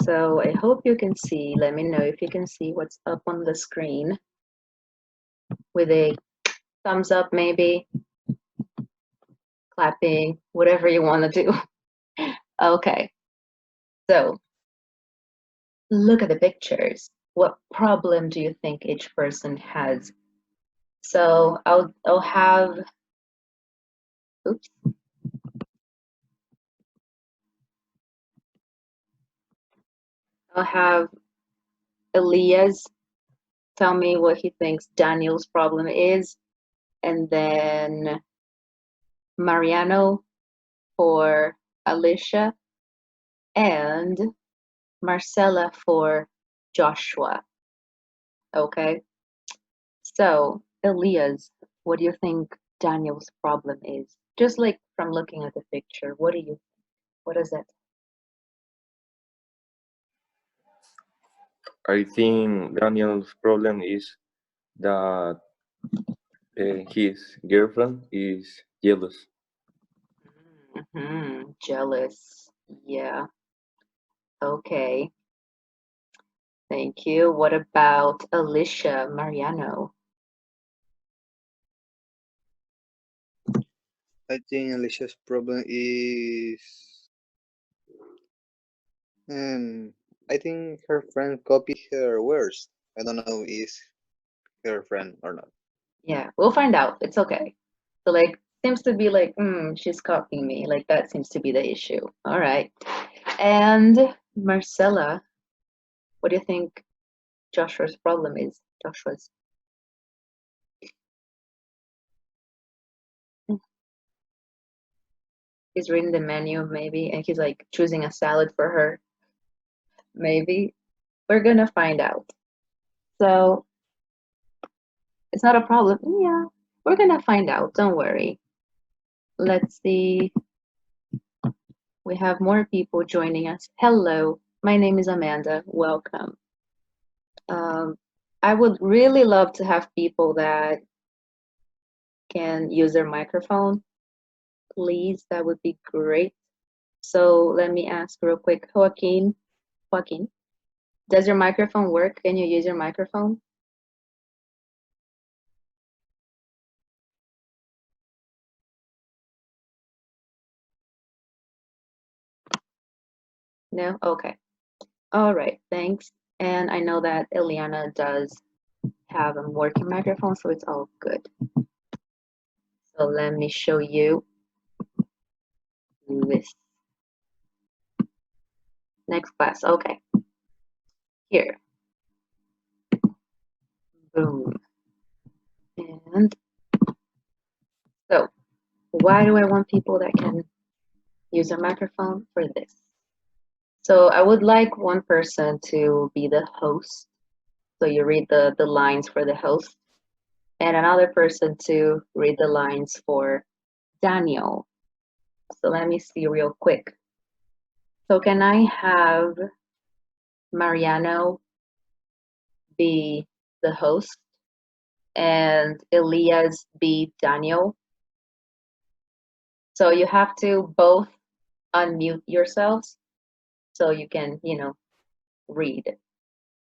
So I hope you can see. Let me know if you can see what's up on the screen with a thumbs up, maybe clapping, whatever you want to do. Okay, so look at the pictures. What problem do you think each person has? So I'll have, oops. I'll have Elias tell me what he thinks Daniel's problem is, and then Mariano for Alicia, and Marcella for Joshua. Okay, so Elias, what do you think Daniel's problem is? Just like from looking at the picture, what do you think? What is it? I think Daniel's problem is that his girlfriend is jealous. Jealous. Yeah. Okay. Thank you. What about Alicia Mariano? I think Alicia's problem is, I think her friend copied her words. I don't know if her friend or not. Yeah, we'll find out. It's okay. So like seems to be like, she's copying me. Like that seems to be the issue. All right. And Marcella, what do you think Joshua's problem is? Joshua's. He's reading the menu maybe, and he's like choosing a salad for her. Maybe. We're gonna find out. So it's not a problem. Yeah, we're gonna find out. Don't worry. Let's see. We have more people joining us. Hello, my name is Amanda. Welcome. I would really love to have people that can use their microphone. Please, that would be great. So let me ask real quick, Joaquin, does your microphone work? Can you use your microphone? No? Okay. All right, thanks. And I know that Eliana does have a working microphone, so it's all good. So let me show you this. Next class, okay. Here. Boom. And so why do I want people that can use a microphone? For this. So I would like one person to be the host. So you read the lines for the host, and another person to read the lines for Daniel. So let me see real quick. So can I have Mariano be the host and Elias be Daniel? So you have to both unmute yourselves so you can, read.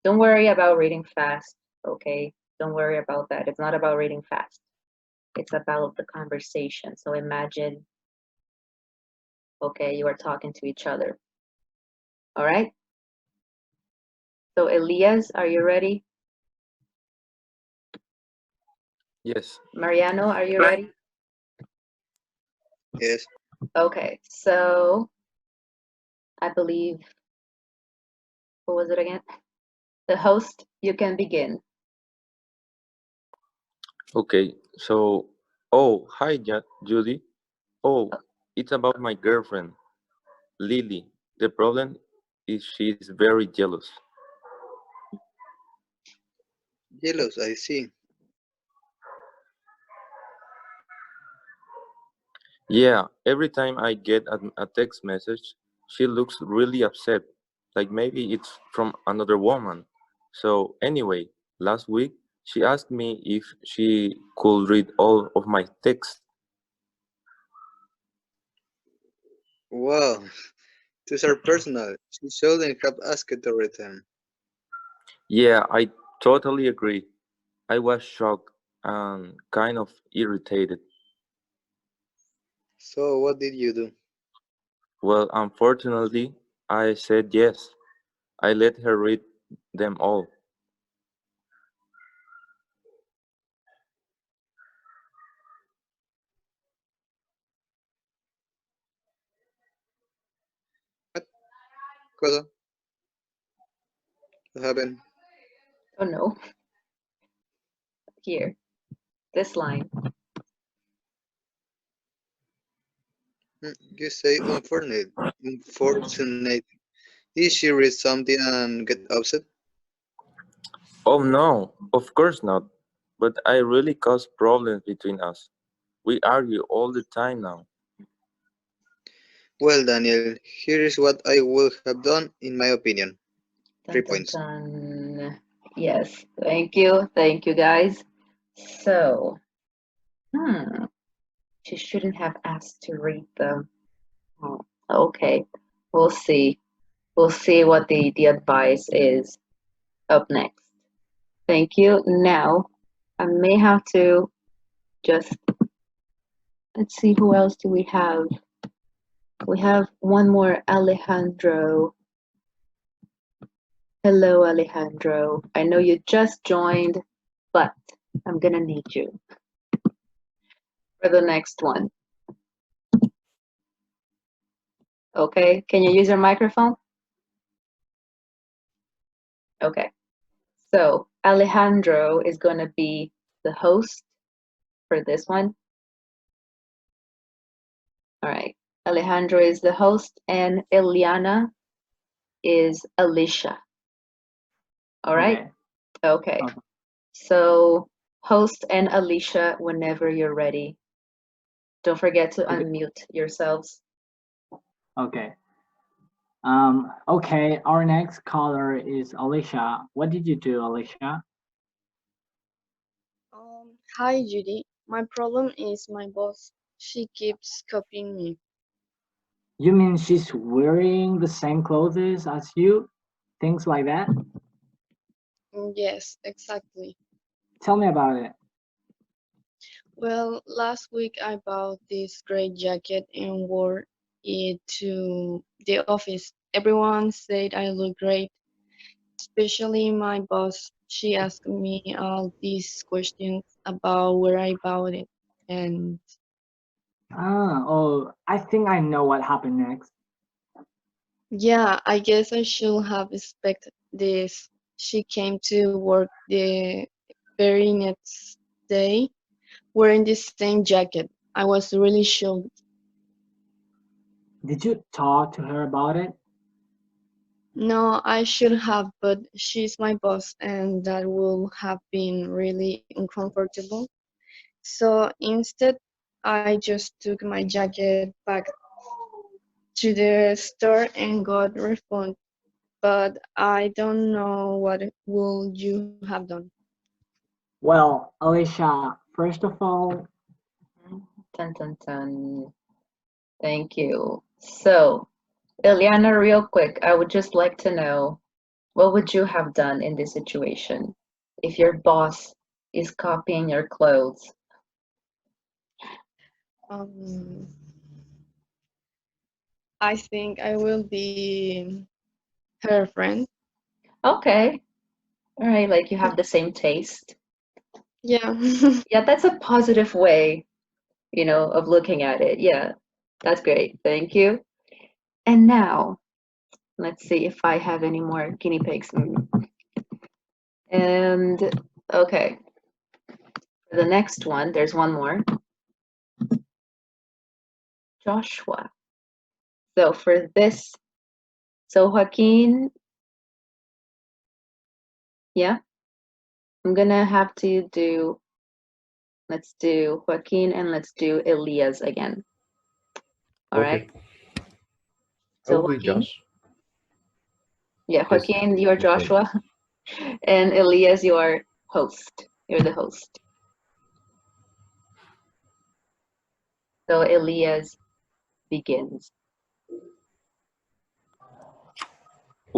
Don't worry about reading fast, okay? Don't worry about that. It's not about reading fast. It's about the conversation. So imagine, okay, you are talking to each other. All right? So Elias, are you ready? Yes. Mariano, are you ready? Yes. Okay, so I believe, what was it again? The host, you can begin. Okay. So, oh, hi, Judy. Oh, it's about my girlfriend, Lily. The problem is she's very jealous. Jealous, I see. Yeah, every time I get a text message, she looks really upset, like maybe it's from another woman. So, anyway, last week she asked me if she could read all of my texts. Wow, These are personal. She shouldn't have asked to return. Yeah, I totally agree. I was shocked and kind of irritated. So what did you do? Well, unfortunately, I said yes. I let her read them all. What? Kodo? What happened? Oh no, here, this line. You say unfortunate. Unfortunate. Did she read something and get upset? Oh no, of course not. But I really caused problems between us. We argue all the time now. Well, Daniel, here is what I would have done, in my opinion. Dun, 3 points. dun. Yes, thank you. Thank you, guys. So, she shouldn't have asked to read them. Oh, okay, we'll see. We'll see what the advice is up next. Thank you. Now, I may have to just, let's see, who else do we have? We have one more, Alejandro. Hello, Alejandro. I know you just joined, but I'm gonna need you for the next one. Okay, can you use your microphone? Okay, so Alejandro is gonna be the host for this one. All right, Alejandro is the host and Eliana is Alicia. All right, okay. Okay. So host and Alicia whenever you're ready. Don't forget to Okay. unmute yourselves. Okay. Okay, our next caller is Alicia. What did you do, Alicia? Hi, Judy. My problem is my boss. She keeps copying me. You mean she's wearing the same clothes as you? Things like that? Yes, exactly. Tell me about it. Well, last week I bought this gray jacket and wore it to the office. Everyone said I look great, especially my boss. She asked me all these questions about where I bought it. And Oh, I think I know what happened next. yeah, I guess I should have expected this. She came to work the very next day wearing the same jacket. I was really shocked. Did you talk to her about it? No, I should have, but she's my boss, and that would have been really uncomfortable. So instead, I just took my jacket back to the store and got refund. But I don't know what would you have done. Well, Alicia, first of all, Dun, dun, dun. Thank you. So, Ileana, real quick, I would just like to know, what would you have done in this situation if your boss is copying your clothes? Um, I think I will be her friend. Okay. All right, like you have the same taste. Yeah. Yeah, that's a positive way, of looking at it. Yeah, that's great. Thank you. And now, let's see if I have any more guinea pigs. And okay, for the next one, there's one more. Joshua. So for this, so Joaquin, yeah, I'm gonna have to do, let's do Joaquin and let's do Elias again. All right. Okay, I So will be Joaquin, Josh. yeah, Yes, Joaquin, you're okay. Joshua, and Elias, you are host. You're the host. So Elias begins.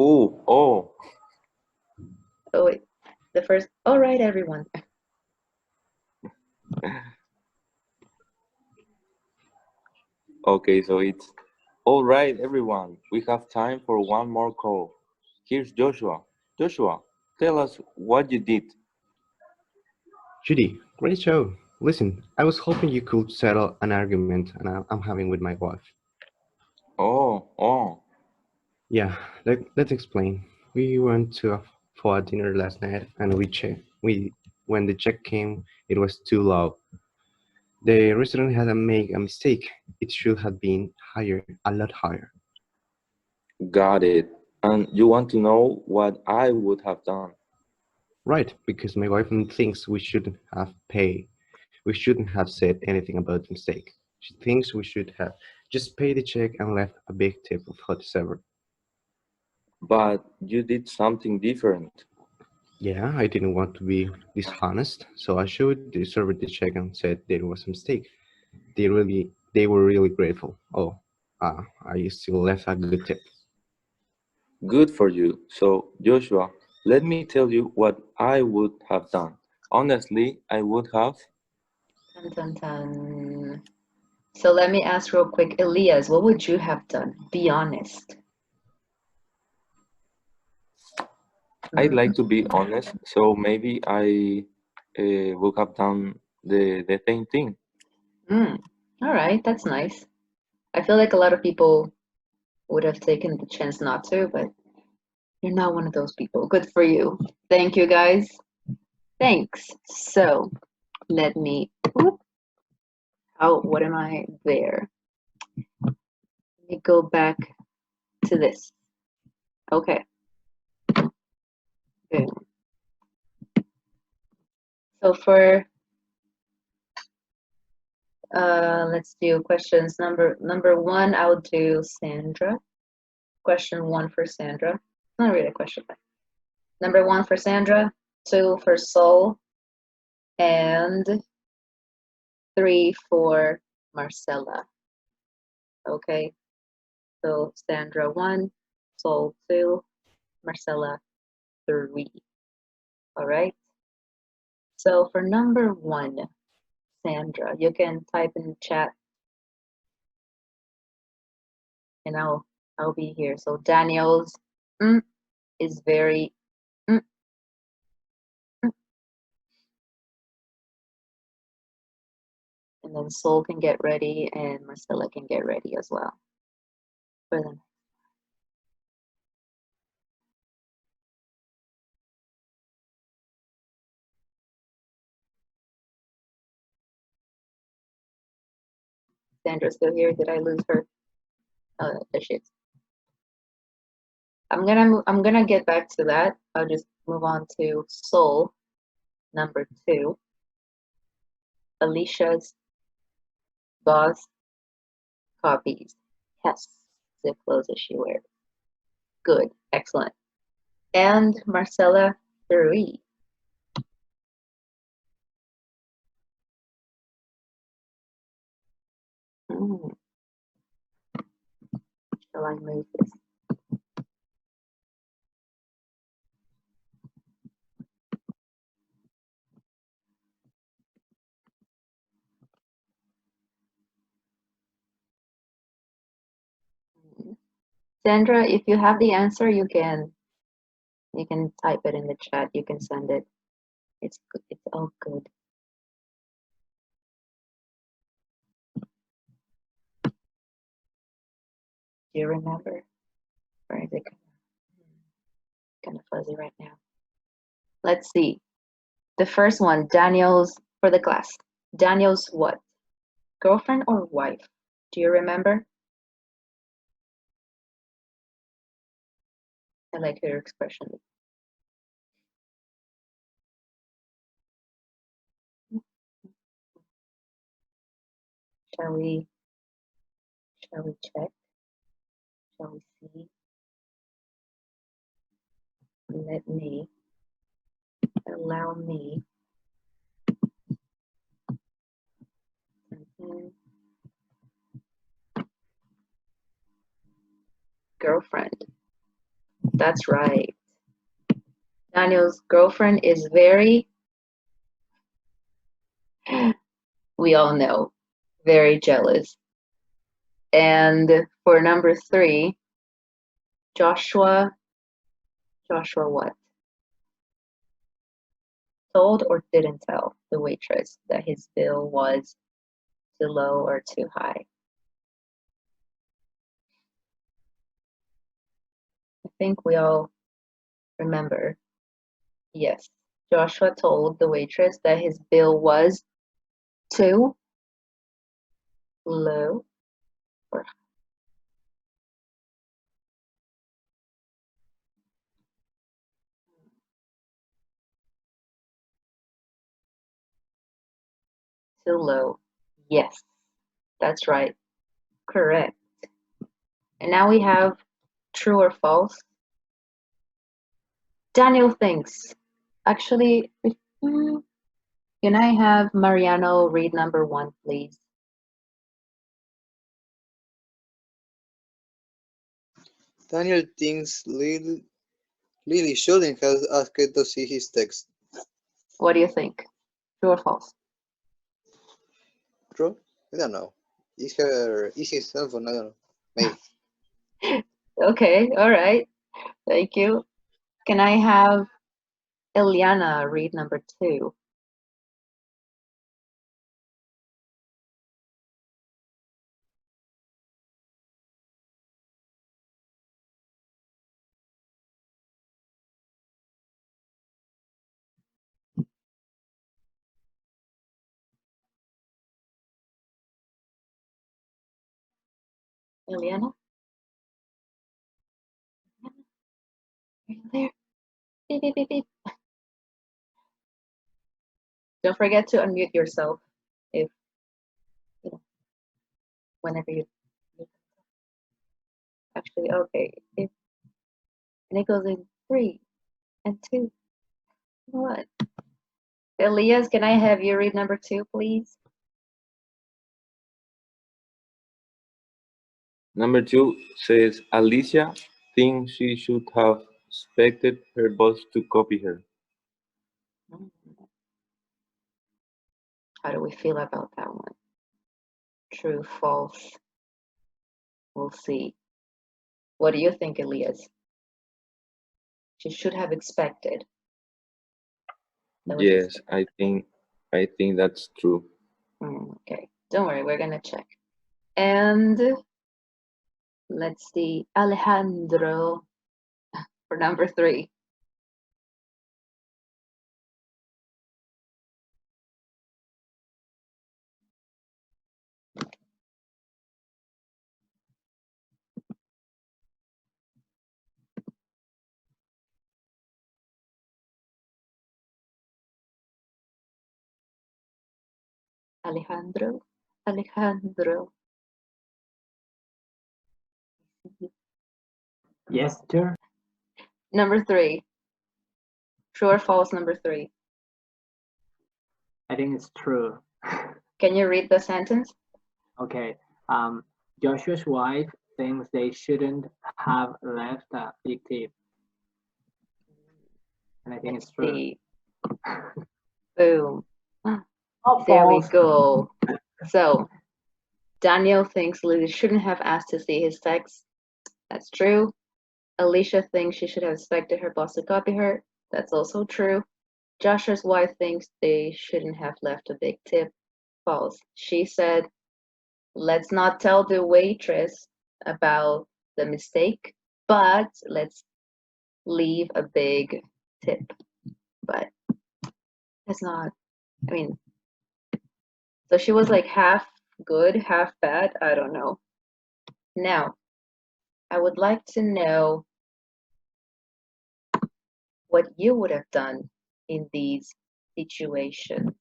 Oh, oh. Oh, wait. The first, all right, everyone. Okay, so it's all right, everyone. We have time for one more call. Here's Joshua. Joshua, tell us what you did. Judy, great show. Listen, I was hoping you could settle an argument I'm having with my wife. Oh, oh. Yeah, let's explain. We went for a dinner last night, and we when the check came, it was too low. The restaurant had made a mistake. It should have been higher, a lot higher. Got it. And you want to know what I would have done? Right, because my wife thinks we shouldn't have paid. We shouldn't have said anything about the mistake. She thinks we should have just paid the check and left a big tip for the server. But you did something different. Yeah, I didn't want to be dishonest, so I showed the server the check and said there was a mistake. They were really grateful. Oh, I still left a good tip. Good for you. So, Joshua, let me tell you what I would have done. Honestly, I would have. Dun, dun, dun. So let me ask real quick, Elias, what would you have done? Be honest. I'd like to be honest, so maybe I would have done the same thing. All right, that's nice. I feel like a lot of people would have taken the chance not to, but you're not one of those people. Good for you. Thank you, guys. Thanks. So let me, what am I there? Let me go back to this. Okay. Boom. So for, let's do questions. Number one, I'll do Sandra. Question one for Sandra. Not really a question, but number one for Sandra, two for Sol, and three for Marcella. Okay, so Sandra 1, Sol 2, Marcella 3. All right. So for number one, Sandra, you can type in the chat, and I'll be here. So Daniel's is very mm, and then Sol can get ready, and Marcella can get ready as well. For them. Sandra's still here. Did I lose her? Oh, there she is. I'm gonna get back to that. I'll just move on to Sol, number 2. Alicia's boss copies. Yes, zip clothes that she wears. Good, excellent. And Marcella 3. Shall I move this? Sandra, if you have the answer, you can type it in the chat. You can send it. It's good. It's all good. Do you remember? Or is it kind of fuzzy right now? Let's see. The first one, Daniel's for the class. Daniel's what? Girlfriend or wife? Do you remember? I like her expression. Shall we check? Shall we see? Allow me. Girlfriend. That's right. Daniel's girlfriend is very, we all know, very jealous. And for number 3, Joshua what? Told or didn't tell the waitress that his bill was too low or too high? I think we all remember. Yes, Joshua told the waitress that his bill was too low or too low. Yes, that's right. Correct. And now we have true or false. Daniel thinks. Actually, can I have Mariano read number 1, please? Daniel thinks Lily shouldn't have asked to see his text. What do you think? True or false? True? I don't know. It's his cell phone, I don't know. Maybe. Okay, all right. Thank you. Can I have Eliana read number 2? Eliana? Are you there? Beep, beep, beep, beep. Don't forget to unmute yourself if, whenever you actually, okay. And it goes in 3 and 2. What? Elias, can I have you read number 2, please? Number 2 says Alicia thinks she should have expected her boss to copy her. How do we feel about that one? True, false? We'll see. What do you think, Elias? She should have expected. Yes, I think that's true. Okay, don't worry, we're gonna check. And let's see, Alejandro for number 3. Alejandro. Yes, sir. Number 3. True or false, number 3? I think it's true. Can you read the sentence? Okay. Joshua's wife thinks they shouldn't have left a big tip. And I think it's true. See. Boom. Oh, There we false. go. So, Daniel thinks Lily shouldn't have asked to see his text. That's true. Alicia thinks she should have expected her boss to copy her. That's also true. Joshua's wife thinks they shouldn't have left a big tip. False. She said, let's not tell the waitress about the mistake, but let's leave a big tip. But that's not, I mean, so she was like half good, half bad. I don't know. Now, I would like to know what you would have done in these situations.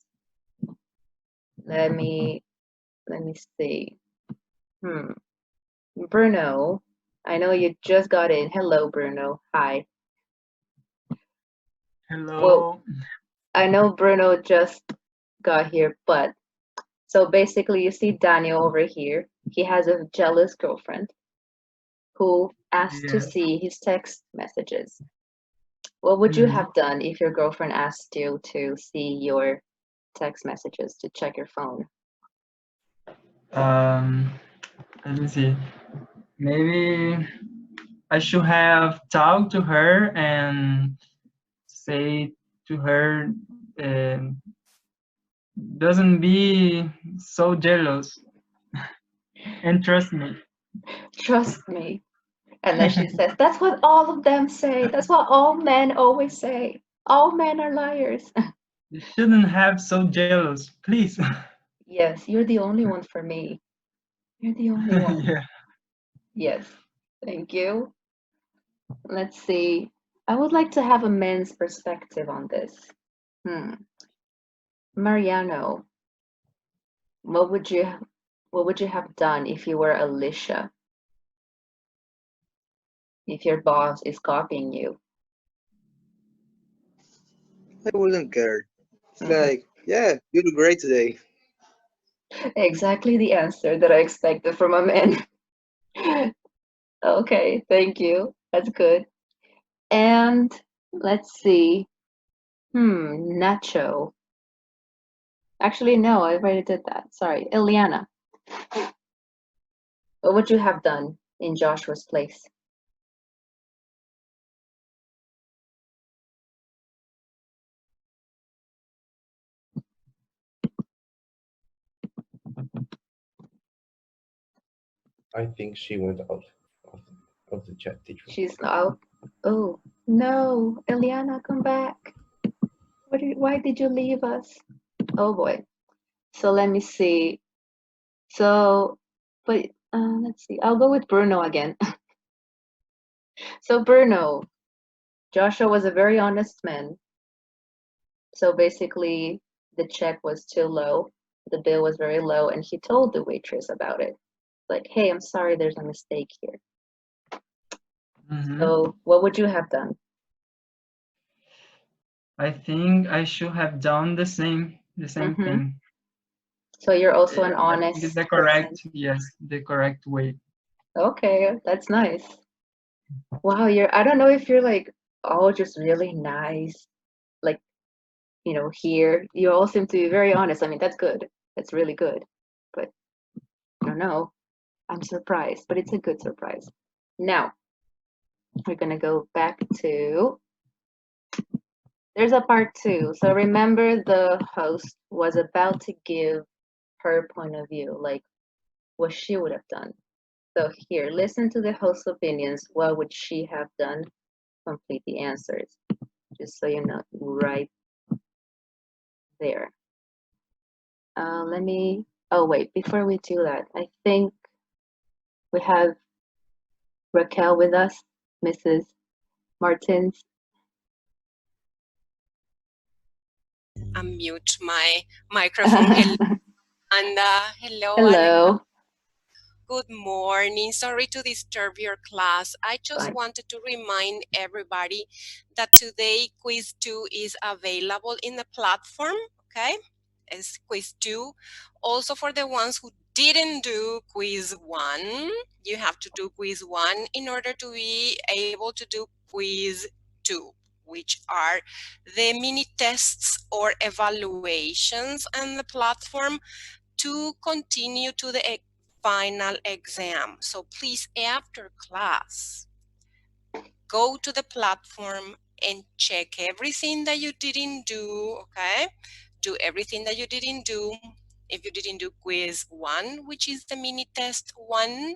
Let me see. Bruno, I know you just got in. Hello, Bruno. Hi. Hello. Well, I know Bruno just got here, but so basically you see Daniel over here. He has a jealous girlfriend who asked to Yes. see his text messages. What would you Mhm. have done if your girlfriend asked you to see your text messages, to check your phone? Let me see. Maybe I should have talked to her and say to her, um, doesn't be so jealous and trust me. Trust me. And then she says, that's what all of them say. That's what all men always say. All men are liars. You shouldn't have so jealous, please. Yes, you're the only one for me. You're the only one. Yeah. Yes, thank you. Let's see. I would like to have a man's perspective on this. Mariano, what would you have done if you were Alicia? If your boss is copying you? I wouldn't care. It's Mhm. like, yeah, you do great today. Exactly the answer that I expected from a man. Okay, thank you. That's good. And let's see. Nacho. Actually, no, I already did that. Sorry. Ileana, what would you have done in Joshua's place? I think she went out of the chat teacher. She's out. Oh, no. Ileana, come back. Why did you leave us? Oh boy. So let me see. So, but let's see. I'll go with Bruno again. So Bruno, Joshua was a very honest man. So basically, the check was too low. The bill was very low, and he told the waitress about it. Like, hey, I'm sorry, there's a mistake here. Mhm. So, what would you have done? I think I should have done the same Mhm. thing. So you're also an I think honest it's the person. correct, yes, the correct way. Okay, that's nice. Wow, I don't know if you're like all just really nice, like, here. You all seem to be very honest. I mean, that's good. That's really good. But I don't know. I'm surprised, but it's a good surprise. Now, we're gonna go back to, there's a part 2. So remember, the host was about to give her point of view, like what she would have done. So here, listen to the host's opinions. What would she have done? Complete the answers, just so you know, right there. Oh wait, before we do that, I think we have Raquel with us, Mrs. Martins. Unmute my microphone. Hello, Anna. Hello, Alex. Hello. Good morning. Sorry to disturb your class. I just Fine. wanted to remind everybody that today quiz 2 is available in the platform, okay? It's quiz 2. Also for the ones who didn't do quiz 1, you have to do quiz 1 in order to be able to do quiz 2, which are the mini tests or evaluations on the platform to continue to the final exam. So please, after class, go to the platform and check everything that you didn't do, okay? Do everything that you didn't do. If you didn't do quiz 1, which is the mini test 1,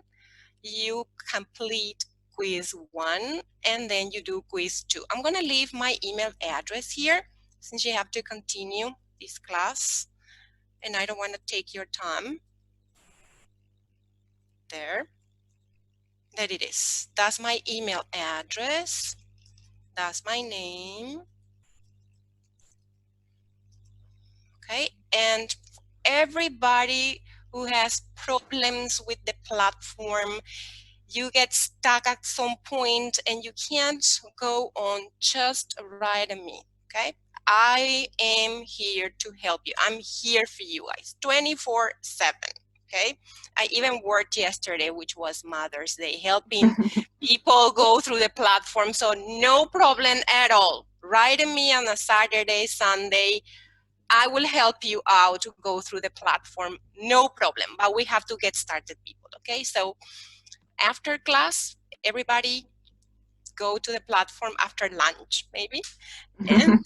you complete quiz 1 and then you do quiz 2. I'm gonna leave my email address here since you have to continue this class and I don't want to take your time. There it is. That's my email address. That's my name. Okay, and everybody who has problems with the platform, you get stuck at some point and you can't go on, just write me, okay? I am here to help you. I'm here for you guys 24/7. okay? I even worked yesterday, which was Mother's Day, helping people go through the platform. So no problem at all. Write me on a Saturday, Sunday. I will help you out to go through the platform. No problem. But we have to get started, people, okay? So after class, everybody go to the platform after lunch, maybe. And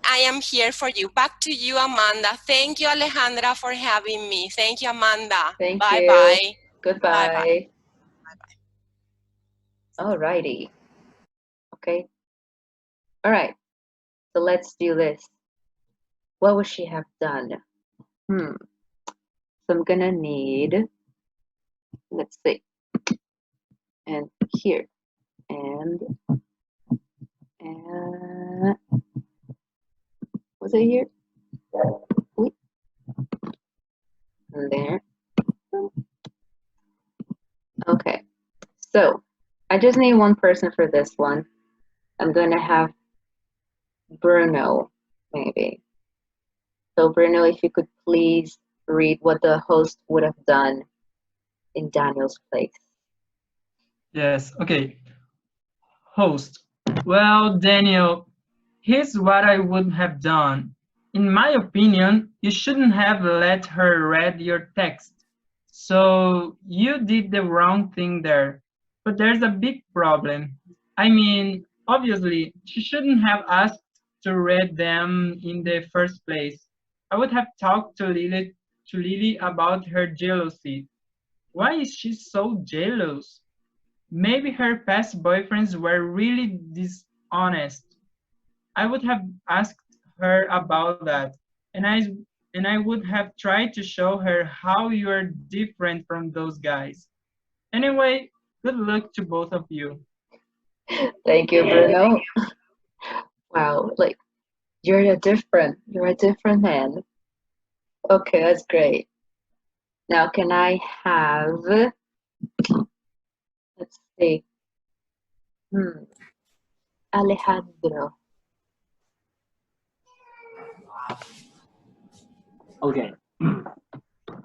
I am here for you. Back to you, Amanda. Thank you, Alejandra, for having me. Thank you, Amanda. Thank Bye-bye. you. Goodbye. All righty. Okay. All right. So let's do this. What would she have done? So I'm gonna need, let's see, and here, and was it here? Wait. And there. Okay. So I just need one person for this one. I'm gonna have Bruno, maybe. So Bruno, if you could please read what the host would have done in Daniel's place. Yes, okay. Host. Well, Daniel, here's what I would have done. In my opinion, you shouldn't have let her read your text. So you did the wrong thing there. But there's a big problem. I mean, obviously, she shouldn't have asked to read them in the first place. I would have talked to Lily about her jealousy. Why is she so jealous? Maybe her past boyfriends were really dishonest. I would have asked her about that, and I would have tried to show her how you are different from those guys. Anyway, good luck to both of you. Thank you, Bruno. Wow, like you're a different man. Okay, that's great. Now, can I have, let's see, Alejandro. Okay.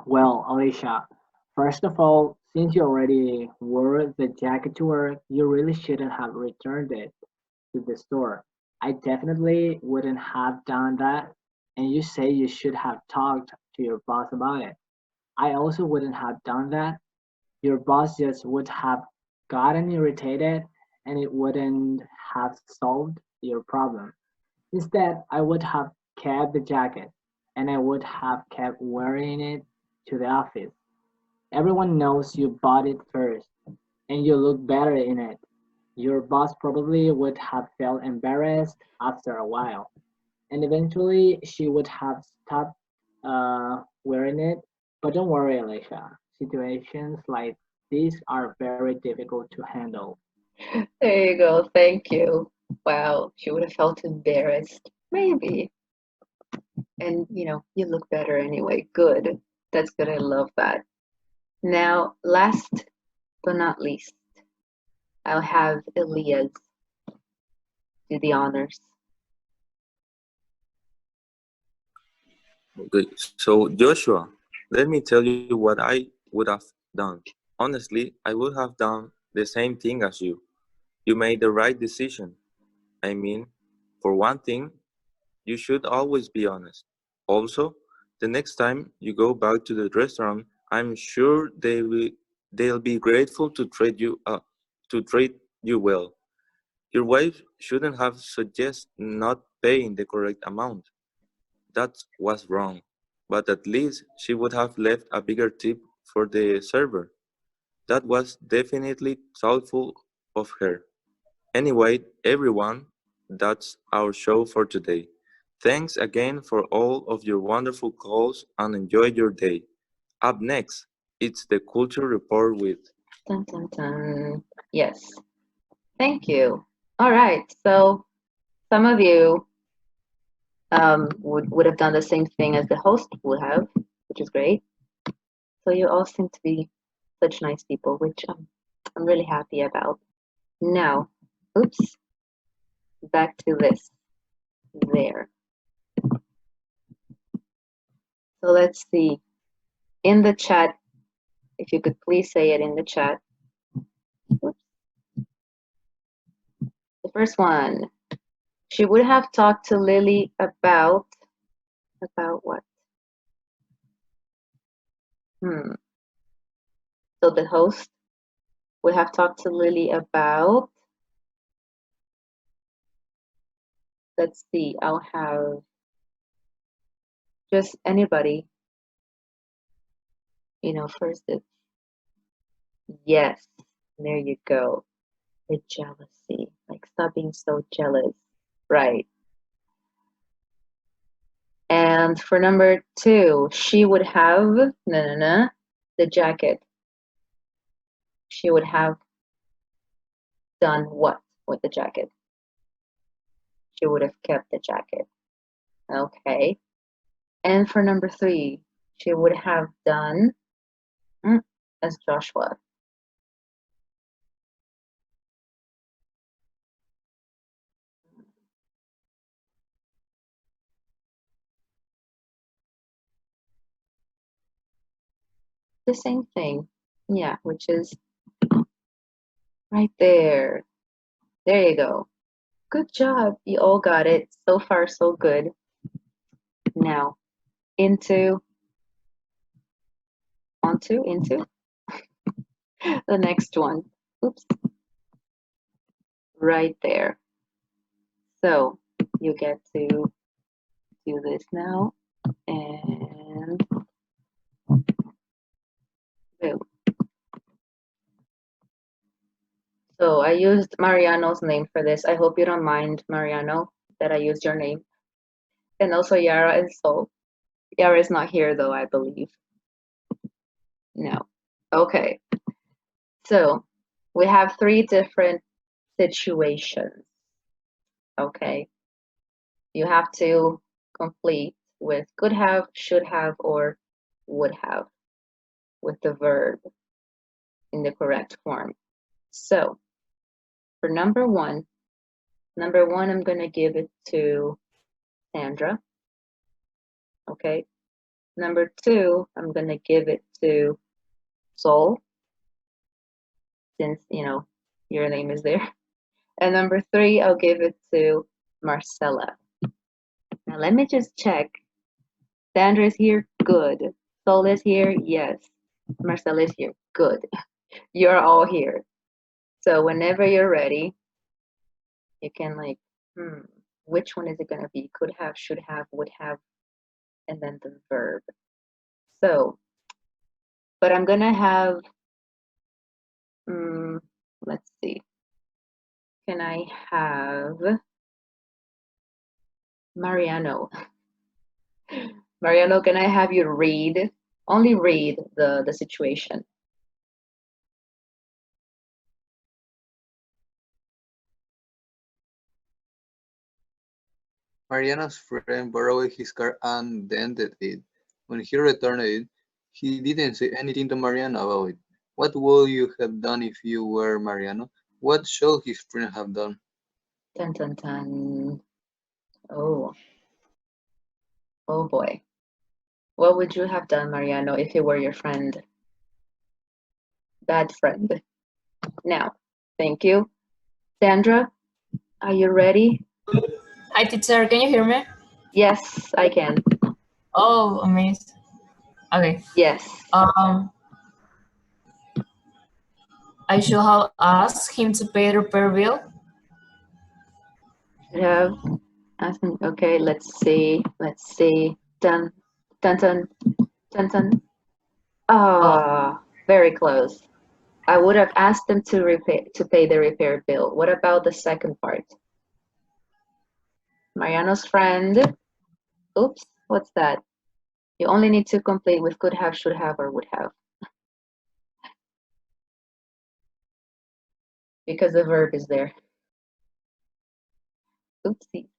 Well, Alicia, first of all, since you already wore the jacket to work, you really shouldn't have returned it to the store. I definitely wouldn't have done that. And you say you should have talked to your boss about it. I also wouldn't have done that. Your boss just would have gotten irritated and it wouldn't have solved your problem. Instead, I would have kept the jacket and I would have kept wearing it to the office. Everyone knows you bought it first and you look better in it. Your boss probably would have felt embarrassed after a while, and eventually she would have stopped wearing it. But don't worry, Alicia. Situations like these are very difficult to handle. There you go. Thank you. Wow, she would have felt embarrassed. Maybe. And you look better anyway. Good. That's good. I love that. Now, last but not least, I'll have Elias do the honors. Okay, so Joshua, let me tell you what I would have done. Honestly, I would have done the same thing as you. You made the right decision. I mean, for one thing, you should always be honest. Also, the next time you go back to the restaurant, I'm sure they'll be grateful to treat you well. Your wife shouldn't have suggested not paying the correct amount. That was wrong, but at least she would have left a bigger tip for the server. That was definitely thoughtful of her. Anyway, everyone, that's our show for today. Thanks again for all of your wonderful calls and enjoy your day. Up next, it's the Culture Report with. Dun, dun, dun. Yes. Thank you. All right. So some of you would have done the same thing as the host would have, which is great. So you all seem to be such nice people, which I'm really happy about. Now, oops, back to this. There. So let's see. In the chat, If you could please say it in the chat. Oops. The first one. She would have talked to Lily about what? So the host would have talked to Lily about, let's see, I'll have just anybody, you know, first it's, yes, there you go. The jealousy, like stop being so jealous, right? And for number 2, she would have, the jacket. She would have done what with the jacket? She would have kept the jacket. Okay. And for number 3, she would have done as Joshua. The same thing. Yeah, which is right there. There you go. Good job. You all got it. So far, so good. Now, into the next one. Oops. Right there. So you get to do this now. And boom. So I used Mariano's name for this. I hope you don't mind, Mariano, that I used your name. And also Yara and Sol. Yara is not here though, I believe. No. Okay. So we have 3 different situations. Okay. You have to complete with could have, should have, or would have with the verb in the correct form. So for number one, I'm going to give it to Sandra. Okay. Number 2, I'm going to give it to Sol, since, you know, your name is there. And number 3, I'll give it to Marcella. Now let me just check. Sandra is here? Good. Sol is here? Yes. Marcella is here? Good. You're all here. So whenever you're ready, you can like, which one is it going to be? Could have, should have, would have, and then the verb. So, but I'm going to have, let's see. Can I have Mariano? Mariano, can I have you read, only read the situation? Mariano's friend borrowed his car and dented it. When he returned it, he didn't say anything to Mariano about it. What would you have done if you were Mariano? What should his friend have done? Dun, dun, dun. Oh. Oh boy. What would you have done, Mariano, if he were your friend? Bad friend. Now, thank you. Sandra, are you ready? Hi, teacher. Can you hear me? Yes, I can. Oh, amazing. Okay. Yes. I should have asked him to pay the repair bill. Should have asked him. Okay, let's see. Let's see. Dun, dun, dun, dun, dun. Ah, very close. I would have asked them to pay the repair bill. What about the second part? Mariano's friend. Oops, what's that? You only need to complete with could have, should have, or would have. Because the verb is there. Oopsie.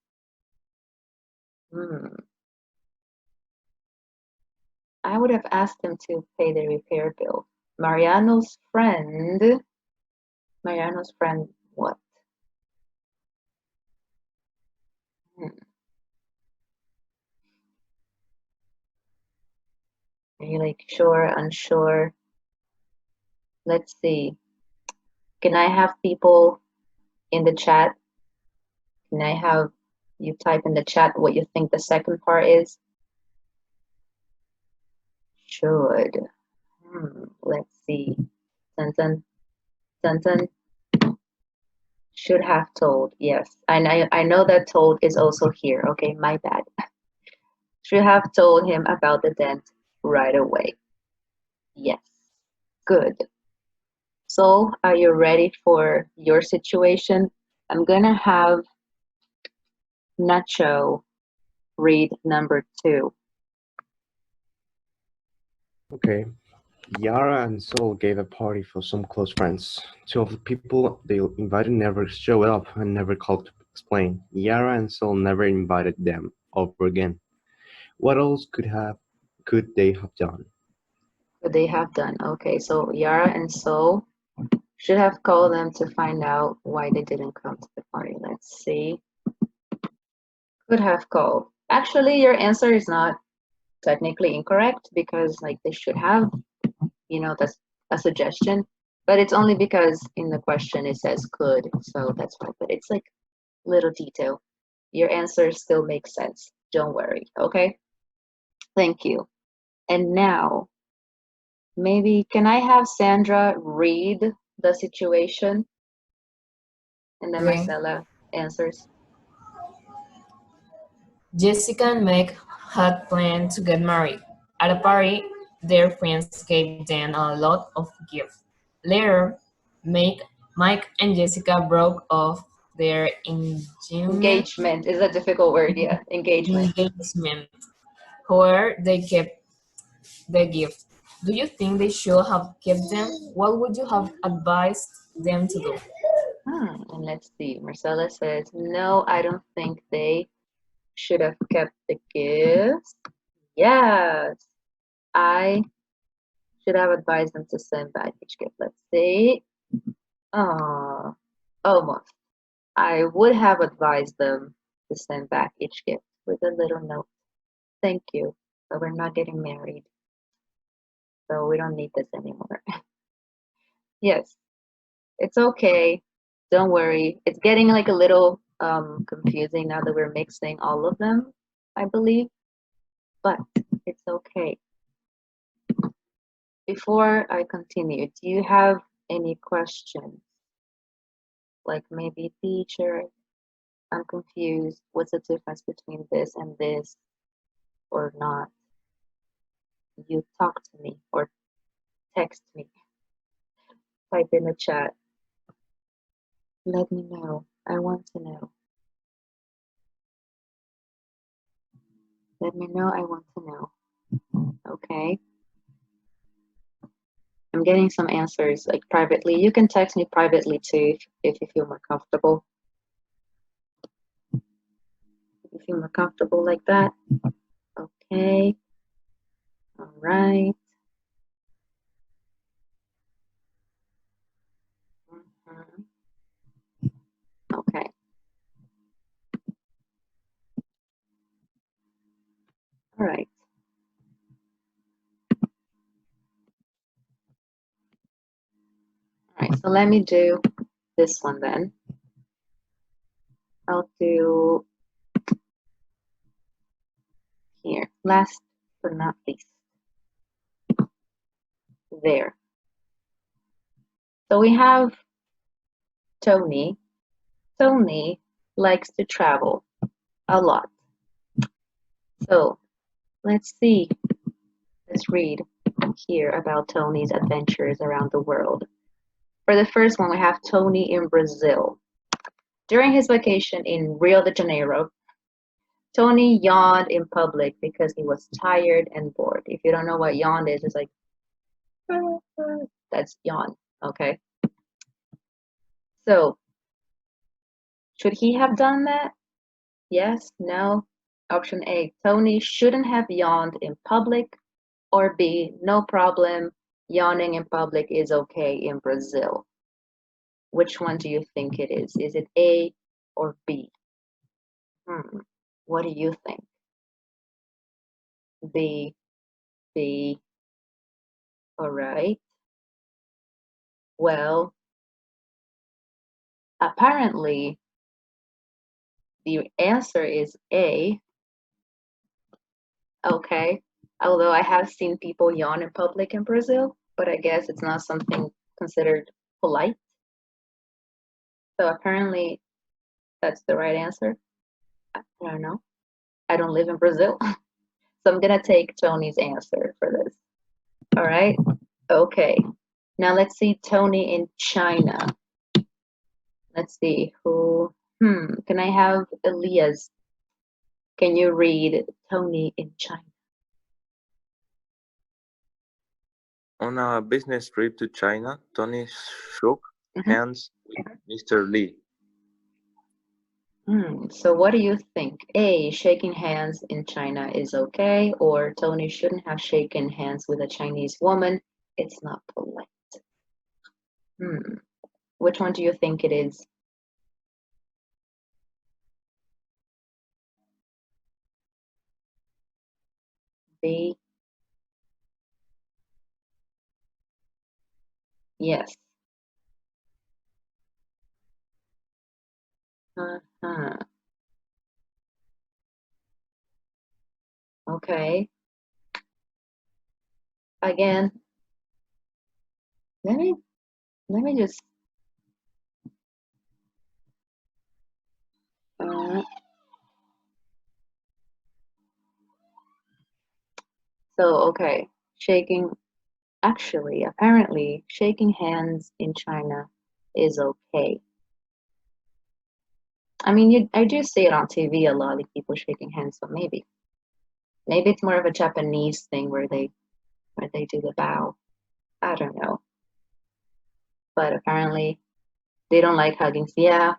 I would have asked them to pay the repair bill. Mariano's friend what? Are you like sure, unsure? Let's see. Can I have people in the chat? Can I have you type in the chat what you think the second part is? Should. Let's see. Dun, dun, dun. Should have told. Yes. I know that told is also here. Okay, my bad. Should have told him about the dent right away. Yes. Good. So, are you ready for your situation? I'm gonna have Nacho read number 2. Okay. Yara and Sol gave a party for some close friends. Two of the people they invited never showed up and never called to explain. Yara and Sol never invited them over again. What else could they have done? Could they have done? Okay, so Yara and Sol should have called them to find out why they didn't come to the party. Let's see. Could have called. Actually, your answer is not technically incorrect because like they should have, that's a suggestion, but it's only because in the question it says could, so that's why. But it's like little detail. Your answer still makes sense. Don't worry, okay? Thank you. And now, maybe can I have Sandra read the situation and then Okay. Marcela answers? Jessica and Meg had planned to get married. At a party, their friends gave them a lot of gifts. Later, Mike and Jessica broke off their Engagement is a difficult word, yeah. Engagement. However, they kept the gift. Do you think they should have kept them? What would you have advised them to do? And let's see. Marcela says, no, I don't think they should have kept the gifts. Yes, I should have advised them to send back each gift. Let's see. Almost. I would have advised them to send back each gift with a little note. Thank you, but we're not getting married, so we don't need this anymore. Yes, it's okay. Don't worry. It's getting like a little confusing now that we're mixing all of them, I believe, but it's okay. Before I continue, do you have any questions? Like maybe, teacher, I'm confused. What's the difference between this and this, or not? You talk to me or text me. Type in the chat. Let me know. I want to know. Let me know. I want to know. Okay. I'm getting some answers like privately. You can text me privately too if you feel more comfortable. If you feel more comfortable like that. Okay. All right. Okay. All right. All right, so let me do this one then. I'll do here, last but not least. There. So we have Tony. Tony likes to travel a lot. So let's see. Let's read here about Tony's adventures around the world. For the first one, we have Tony in Brazil. During his vacation in Rio de Janeiro, Tony yawned in public because he was tired and bored. If you don't know what yawn is, it's like, that's yawn, okay? So, should he have done that? Yes, no? Option A, Tony shouldn't have yawned in public. Or B, no problem, yawning in public is okay in Brazil. Which one do you think it is? Is it A or B? What do you think? B. All right. Well, apparently the answer is A. Okay. Although I have seen people yawn in public in Brazil, but I guess it's not something considered polite. So apparently that's the right answer. I don't know. I don't live in Brazil. So I'm gonna take Tony's answer for this. All right. Okay. Now let's see Tony in China. Let's see who. Can I have Elias? Can you read Tony in China? On a business trip to China, Tony shook hands with Mr. Lee. So what do you think? A, shaking hands in China is okay, or Tony shouldn't have shaken hands with a Chinese woman. It's not polite. Which one do you think it is? B. Yes. Okay. Again, let me just okay, apparently shaking hands in China is okay. I mean, I do see it on TV a lot, like people shaking hands, so maybe it's more of a Japanese thing where they do the bow. I don't know. But apparently they don't like hugging. Yeah,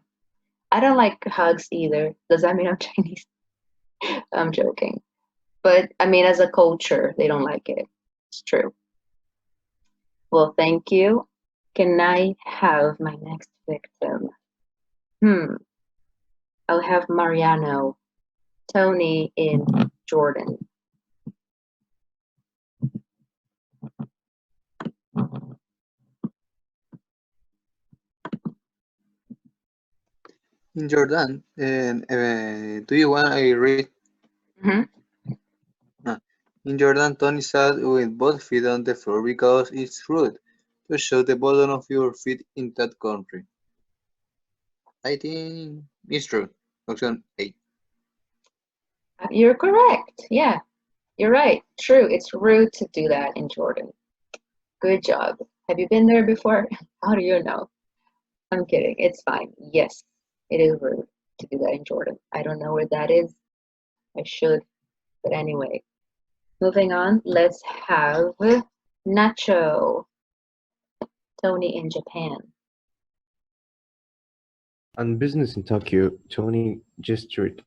I don't like hugs either. Does that mean I'm Chinese? I'm joking. But I mean, as a culture, they don't like it. It's true. Well, thank you. Can I have my next victim? I'll have Mariano. Tony in Jordan. In Jordan, do you want a read? In Jordan, Tony sat with both feet on the floor because it's rude to show the bottom of your feet in that country. I think it's true. Option A. You're correct. Yeah, you're right. True. It's rude to do that in Jordan. Good job. Have you been there before? How do you know? I'm kidding. It's fine. Yes, it is rude to do that in Jordan. I don't know where that is. I should. But anyway, moving on. Let's have Nacho. Tony in Japan. On business in Tokyo, Tony gestured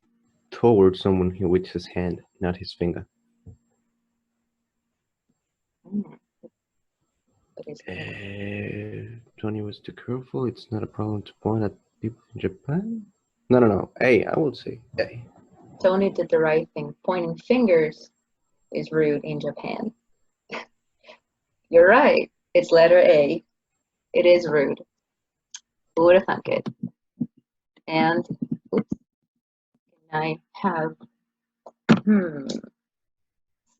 toward someone with his hand, not his finger. Tony was too careful. It's not a problem to point at people in Japan. No. A, I would say A. Tony did the right thing. Pointing fingers is rude in Japan. You're right. It's letter A. It is rude. Who would have thunk it? And oops, I have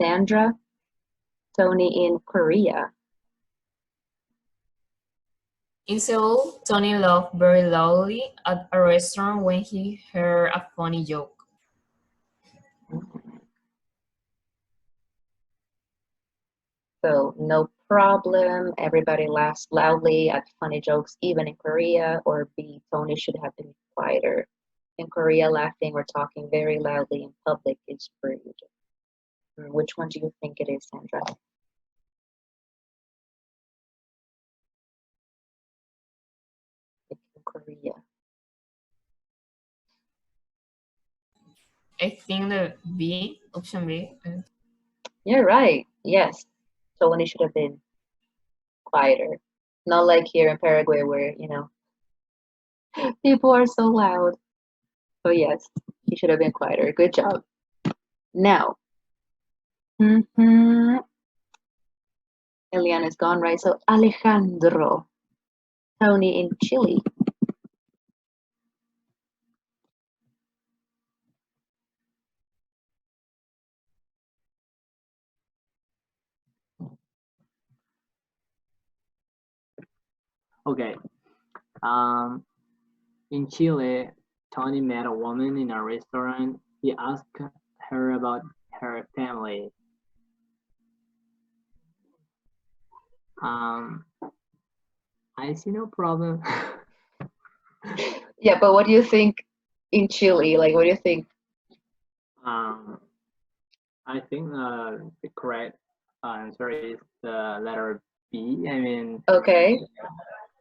Sandra. Tony in Korea. In Seoul, Tony laughed very loudly at a restaurant when he heard a funny joke. So no problem. Everybody laughs loudly at funny jokes, even in Korea. Or B, Tony should have been quieter. In Korea, laughing or talking very loudly in public is rude. Which one do you think it is, Sandra? In Korea. I think the B, option B. You're right. Yes. Tony should have been quieter. Not like here in Paraguay where, people are so loud. So yes, he should have been quieter. Good job. Now, Eliana is gone, right? So Alejandro. Tony in Chile. Okay. In Chile, Tony met a woman in a restaurant. He asked her about her family. I see no problem. Yeah, but what do you think in Chile? Like, what do you think? I think the correct answer is the letter B. I mean, Okay.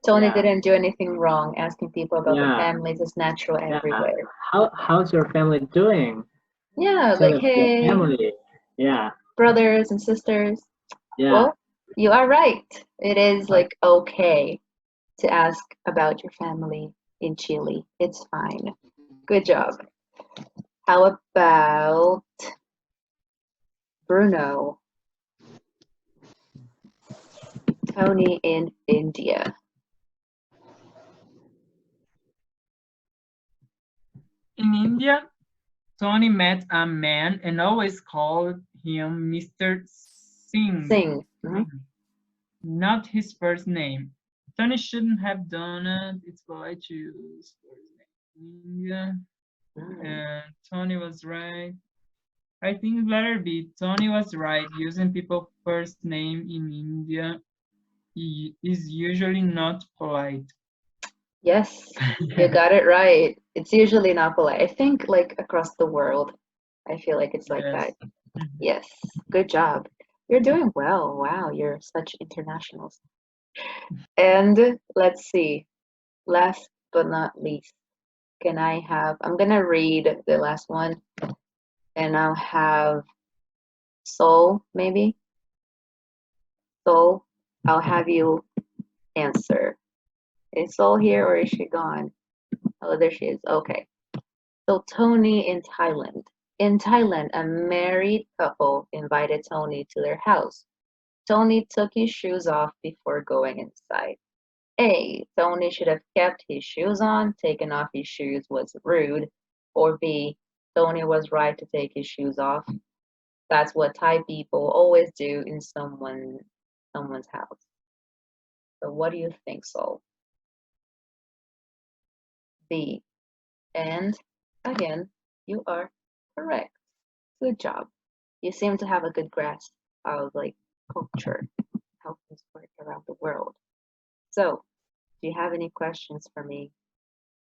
Tony yeah. didn't do anything wrong. Asking people about their Yeah. families is natural Yeah. everywhere. How's your family doing? Yeah, Instead like, of your hey, family. Yeah. brothers and sisters. Yeah. Well, you are right. It is like okay to ask about your family in Chile. It's fine. Good job. How about Bruno? Tony in India. In India, Tony met a man and always called him Mr. Singh. Sing. Mhm. Not his first name. Tony shouldn't have done it. It's polite to use first name in India. And Tony was right. I think letter B. Tony was right. Using people's first name in India is usually not polite. Yes, you got it right. It's usually not polite. I think like across the world, I feel like it's like Yes. that. Yes, good job. You're doing well. Wow, you're such internationals. And let's see, last but not least, I'm gonna read the last one and I'll have Sol, maybe? Sol, I'll have you answer. Is Sol here or is she gone? Oh, there she is. Okay. So Tony in Thailand. In Thailand, a married couple invited Tony to their house. Tony took his shoes off before going inside. A. Tony should have kept his shoes on. Taking off his shoes was rude. Or B. Tony was right to take his shoes off. That's what Thai people always do in someone's house. So what do you think, Sol? B. And again, you are correct. Good job. You seem to have a good grasp of like culture, how things work around the world. So, do you have any questions for me?